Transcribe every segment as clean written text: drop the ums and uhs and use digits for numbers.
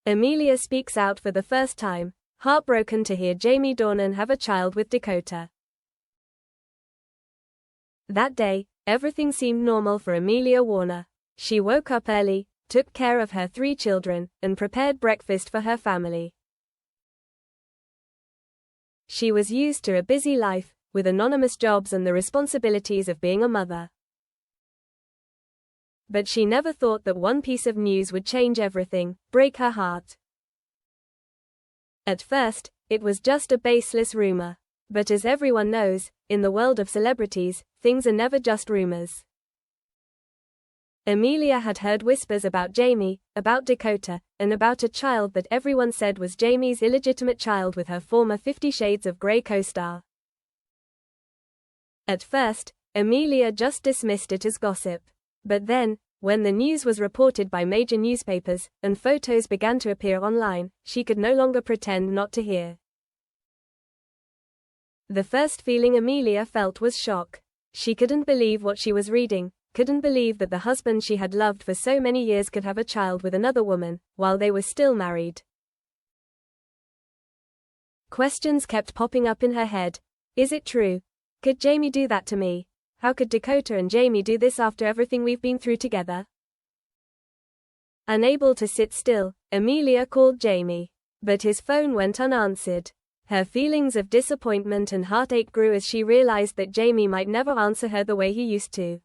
Amelia speaks out for the first time, heartbroken to hear Jamie Dornan have a child with Dakota. That day, everything seemed normal for Amelia Warner. She woke up early, took care of her 3 children, and prepared breakfast for her family. She was used to a busy life, with anonymous jobs and the responsibilities of being a mother. But she never thought that one piece of news would change everything, break her heart. At first, it was just a baseless rumor. But as everyone knows, in the world of celebrities, things are never just rumors. Amelia had heard whispers about Jamie, about Dakota, and about a child that everyone said was Jamie's illegitimate child with her former 50 Shades of Grey co-star. At first, Amelia just dismissed it as gossip. But then, when the news was reported by major newspapers, and photos began to appear online, she could no longer pretend not to hear. The first feeling Amelia felt was shock. She couldn't believe what she was reading, couldn't believe that the husband she had loved for so many years could have a child with another woman, while they were still married. Questions kept popping up in her head. Is it true? Could Jamie do that to me? How could Dakota and Jamie do this after everything we've been through together? Unable to sit still, Amelia called Jamie. But his phone went unanswered. Her feelings of disappointment and heartache grew as she realized that Jamie might never answer her the way he used to.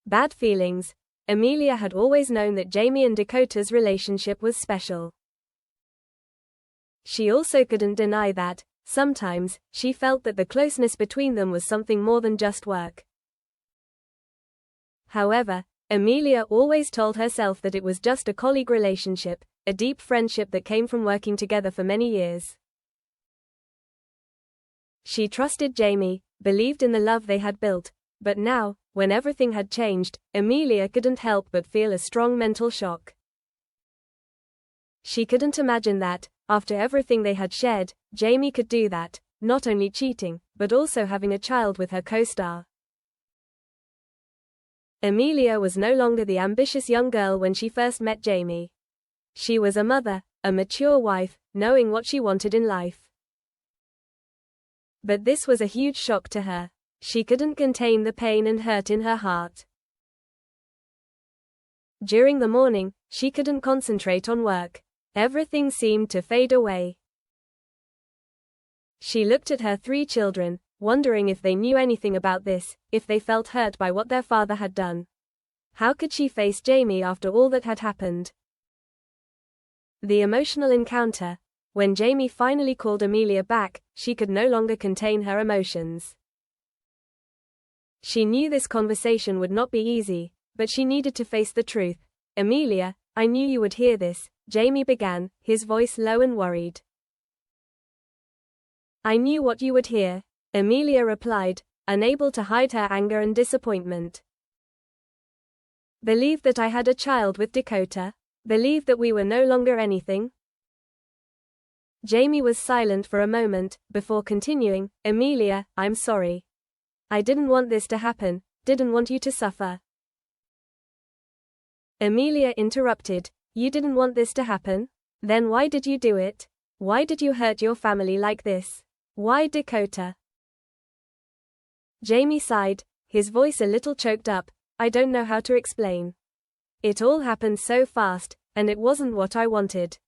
Bad feelings. Amelia had always known that Jamie and Dakota's relationship was special. She also couldn't deny that, sometimes, she felt that the closeness between them was something more than just work. However, Amelia always told herself that it was just a colleague relationship, a deep friendship that came from working together for many years. She trusted Jamie, believed in the love they had built, but now, when everything had changed, Amelia couldn't help but feel a strong mental shock. She couldn't imagine that, after everything they had shared, Jamie could do that, not only cheating, but also having a child with her co-star. Amelia was no longer the ambitious young girl when she first met Jamie. She was a mother, a mature wife, knowing what she wanted in life. But this was a huge shock to her. She couldn't contain the pain and hurt in her heart. During the morning, she couldn't concentrate on work. Everything seemed to fade away. She looked at her 3 children, wondering if they knew anything about this, if they felt hurt by what their father had done. How could she face Jamie after all that had happened? The emotional encounter. When Jamie finally called Amelia back, she could no longer contain her emotions. She knew this conversation would not be easy, but she needed to face the truth. Amelia, I knew you would hear this, Jamie began, his voice low and worried. I knew what you would hear, Amelia replied, unable to hide her anger and disappointment. Believe that I had a child with Dakota? Believe that we were no longer anything? Jamie was silent for a moment, before continuing, Amelia, I'm sorry. I didn't want this to happen, didn't want you to suffer. Amelia interrupted, you didn't want this to happen? Then why did you do it? Why did you hurt your family like this? Why Dakota? Jamie sighed, his voice a little choked up, I don't know how to explain. It all happened so fast, and it wasn't what I wanted.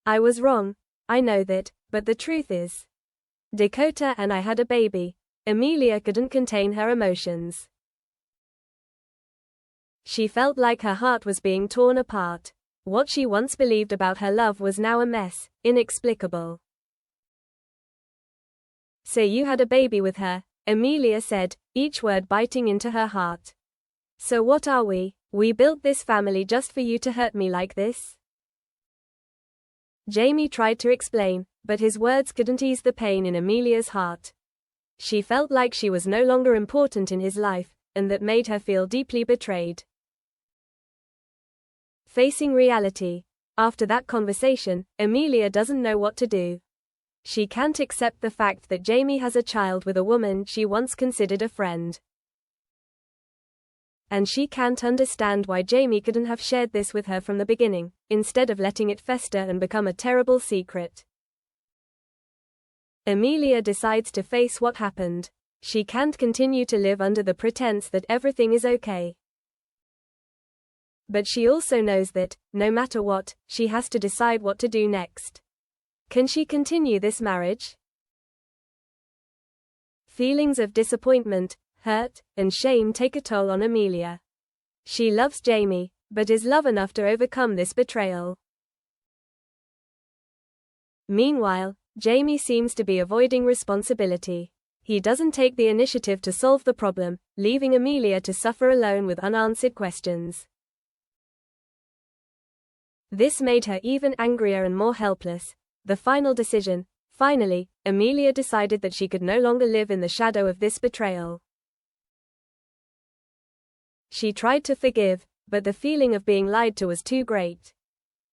I was wrong, I know that, but the truth is, Dakota and I had a baby. Amelia couldn't contain her emotions. She felt like her heart was being torn apart. What she once believed about her love was now a mess, inexplicable. So you had a baby with her, Amelia said, each word biting into her heart. So what are we? We built this family just for you to hurt me like this? Jamie tried to explain, but his words couldn't ease the pain in Amelia's heart. She felt like she was no longer important in his life, and that made her feel deeply betrayed. Facing reality. After that conversation, Amelia doesn't know what to do. She can't accept the fact that Jamie has a child with a woman she once considered a friend. And she can't understand why Jamie couldn't have shared this with her from the beginning, instead of letting it fester and become a terrible secret. Amelia decides to face what happened. She can't continue to live under the pretense that everything is okay. But she also knows that, no matter what, she has to decide what to do next. Can she continue this marriage? Feelings of disappointment, hurt, and shame take a toll on Amelia. She loves Jamie, but is love enough to overcome this betrayal? Meanwhile, Jamie seems to be avoiding responsibility. He doesn't take the initiative to solve the problem, leaving Amelia to suffer alone with unanswered questions. This made her even angrier and more helpless. The final decision. Finally, Amelia decided that she could no longer live in the shadow of this betrayal. She tried to forgive, but the feeling of being lied to was too great.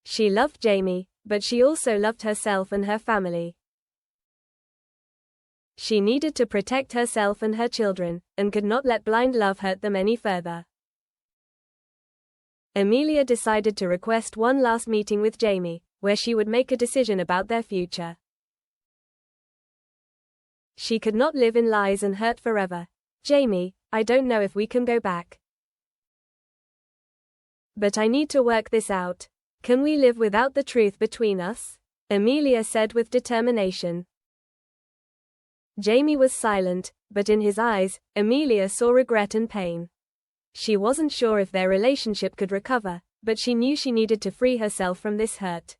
She loved Jamie, but she also loved herself and her family. She needed to protect herself and her children, and could not let blind love hurt them any further. Amelia decided to request one last meeting with Jamie, where she would make a decision about their future. She could not live in lies and hurt forever. Jamie, I don't know if we can go back. But I need to work this out. Can we live without the truth between us? Amelia said with determination. Jamie was silent, but in his eyes, Amelia saw regret and pain. She wasn't sure if their relationship could recover, but she knew she needed to free herself from this hurt.